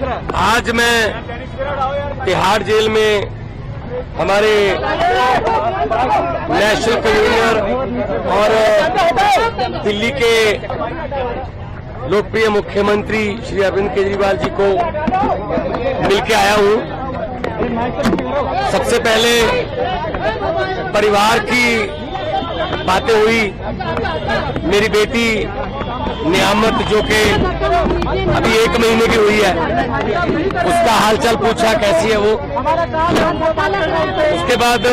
आज मैं तिहाड़ जेल में हमारे नेशनल कन्वीनर और दिल्ली के लोकप्रिय मुख्यमंत्री श्री अरविंद केजरीवाल जी को मिलके आया हूं। सबसे पहले परिवार की बातें हुई। मेरी बेटी नियामत जो कि अभी 1 महीने की हुई है, उसका हालचाल पूछा, कैसी है वो। उसके बाद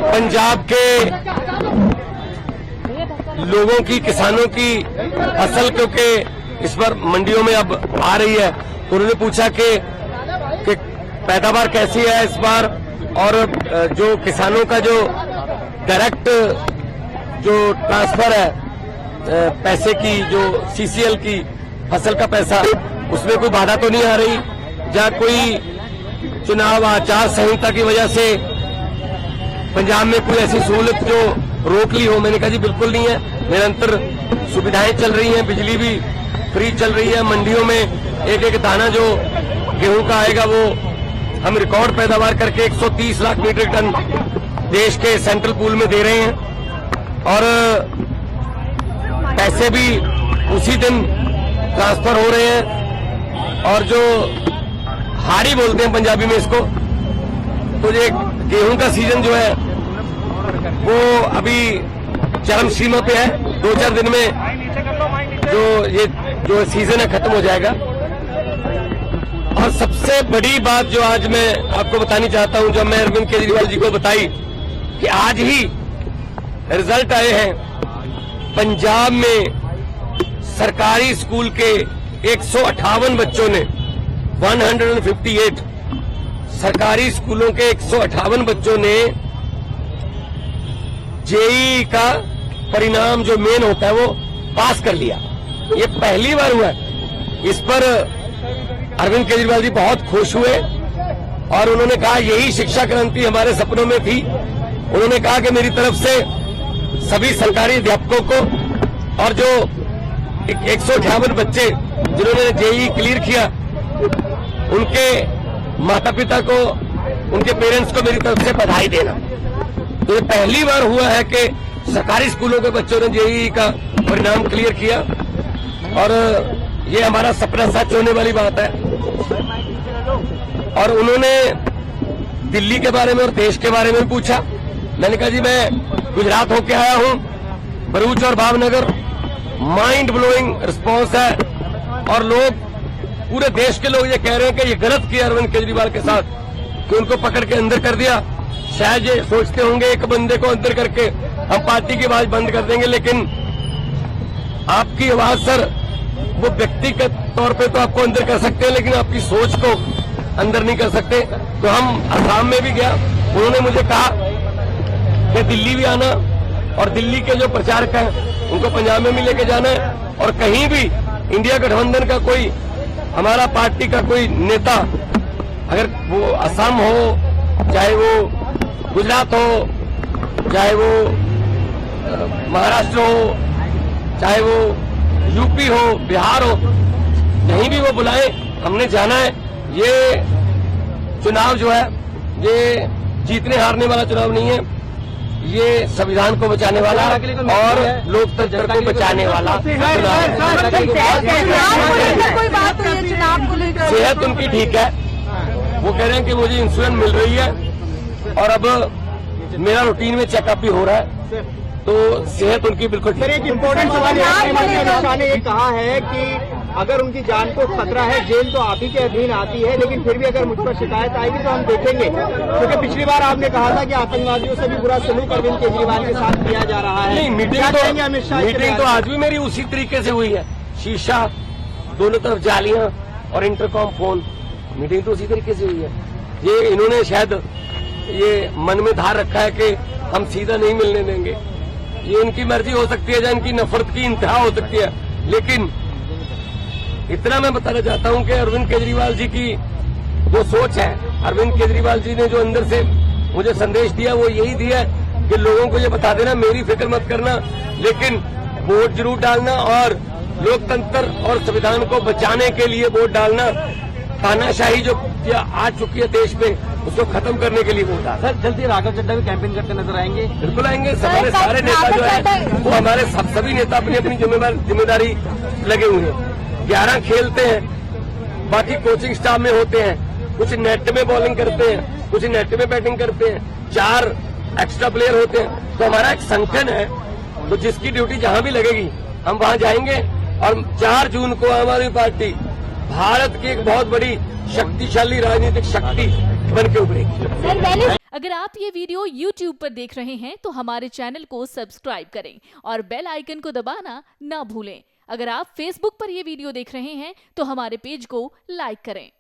पंजाब के लोगों की, किसानों की फसल क्योंकि इस बार मंडियों में अब आ रही है, तो उन्होंने पूछा कि पैदावार कैसी है इस बार, और जो किसानों का जो डायरेक्ट जो ट्रांसफर है पैसे की, जो सीसीएल की फसल का पैसा, उसमें कोई बाधा तो नहीं आ रही, या कोई चुनाव आचार संहिता की वजह से पंजाब में कोई ऐसी सहूलत जो रोक ली हो। मैंने कहा जी बिल्कुल नहीं है, निरंतर सुविधाएं चल रही हैं, बिजली भी फ्री चल रही है, मंडियों में एक एक दाना जो गेहूं का आएगा वो हम रिकॉर्ड पैदावार करके 130 लाख मीट्रिक टन देश के सेंट्रल पूल में दे रहे हैं, और पैसे भी उसी दिन ट्रांसफर हो रहे हैं। और जो हाड़ी बोलते हैं पंजाबी में इसको, तो ये गेहूं का सीजन जो है वो अभी चरम सीमा पे है। 2-4 दिन में जो सीजन है खत्म हो जाएगा। और सबसे बड़ी बात जो आज मैं आपको बतानी चाहता हूं, जो मैं अरविंद केजरीवाल जी को बताई, कि आज ही रिजल्ट आए हैं पंजाब में सरकारी स्कूल के 158 बच्चों ने 158 सरकारी स्कूलों के 158 बच्चों ने जेईई का परिणाम जो मेन होता है वो पास कर लिया। ये पहली बार हुआ है। इस पर अरविंद केजरीवाल जी बहुत खुश हुए और उन्होंने कहा यही शिक्षा क्रांति हमारे सपनों में थी। उन्होंने कहा कि मेरी तरफ से सभी सरकारी अध्यापकों को और जो 158 बच्चे जिन्होंने जेईई क्लियर किया, उनके माता पिता को, उनके पेरेंट्स को मेरी तरफ से बधाई देना। तो ये पहली बार हुआ है कि सरकारी स्कूलों के बच्चों ने जेईई का परिणाम क्लियर किया, और ये हमारा सपना सच होने वाली बात है। और उन्होंने दिल्ली के बारे में और देश के बारे में पूछा। मैंने कहा जी मैं गुजरात होके आया हूं, भरूच और भावनगर, माइंड ब्लोइंग रिस्पॉन्स है, और लोग, पूरे देश के लोग ये कह रहे हैं कि ये गलत किया अरविंद केजरीवाल के साथ कि उनको पकड़ के अंदर कर दिया। शायद ये सोचते होंगे एक बंदे को अंदर करके हम पार्टी की आवाज बंद कर देंगे, लेकिन आपकी आवाज सर वो व्यक्तिगत तौर पे तो आपको अंदर कर सकते हैं, लेकिन आपकी सोच को अंदर नहीं कर सकते। तो हम असम में भी गया, उन्होंने मुझे कहा कि दिल्ली भी आना, और दिल्ली के जो प्रचारक हैं उनको पंजाब में भी लेके जाना है, और कहीं भी इंडिया गठबंधन का कोई, हमारा पार्टी का कोई नेता, अगर वो असम हो, चाहे वो गुजरात हो, चाहे वो महाराष्ट्र हो, चाहे वो यूपी हो, बिहार हो, कहीं भी वो बुलाए, हमने जाना है। ये चुनाव जो है ये जीतने हारने वाला चुनाव नहीं है, ये संविधान को बचाने वाला और लोकतंत्र को बचाने वाला सेहत उनकी ठीक है। वो कह रहे हैं कि मुझे इंश्योरेंस मिल रही है, और अब मेरा रूटीन में चेकअप भी हो रहा है, तो सेहत उनकी बिल्कुल ठीक है। एक इम्पोर्टेंट सवाल है, ने ये कहा है कि अगर उनकी जान को खतरा है, जेल तो आप ही के अधीन आती है, लेकिन फिर भी अगर मुझ पर शिकायत आएगी तो हम देखेंगे, क्योंकि पिछली बार आपने कहा था कि आतंकवादियों से भी बुरा सलूक अरविंद केजरीवाल के साथ किया जा रहा है। नहीं, मीटिंग तो आज भी मेरी उसी तरीके से हुई है। शीशा, दोनों तरफ जालियां और इंटरकॉम फोन, मीटिंग तो उसी तरीके से हुई है। ये इन्होंने शायद ये मन में धार रखा है कि हम सीधा नहीं मिलने देंगे। ये इनकी मर्जी हो सकती है, या इनकी नफरत की इंतहा हो सकती है, लेकिन इतना मैं बताना चाहता हूं कि अरविंद केजरीवाल जी की जो सोच है, अरविंद केजरीवाल जी ने जो अंदर से मुझे संदेश दिया वो यही दिया कि लोगों को ये बता देना मेरी फिक्र मत करना, लेकिन वोट जरूर डालना और लोकतंत्र और संविधान को बचाने के लिए वोट डालना, तानाशाही जो आ चुकी है देश में उसको खत्म करने के लिए वोट डालना। सर जल्दी राघव चड्ढा भी कैंपेन करते नजर आएंगे? बिल्कुल आएंगे। हमारे सारे नेता जो है वो हमारे सभी नेता अपनी अपनी जिम्मेदारी लगे हुए हैं। 11 खेलते हैं, बाकी कोचिंग स्टाफ में होते हैं, कुछ नेट में बॉलिंग करते हैं, कुछ नेट में बैटिंग करते हैं, 4 एक्स्ट्रा प्लेयर होते हैं। तो हमारा एक संगठन है, तो जिसकी ड्यूटी जहां भी लगेगी हम वहां जाएंगे। और 4 जून को आम आदमी पार्टी भारत की एक बहुत बड़ी शक्तिशाली राजनीतिक शक्ति बन के उभरेगी। अगर आप ये वीडियो YouTube पर देख रहे हैं तो हमारे चैनल को सब्सक्राइब करें और बेल आइकन को दबाना ना भूलें। अगर आप Facebook पर ये वीडियो देख रहे हैं तो हमारे पेज को लाइक करें।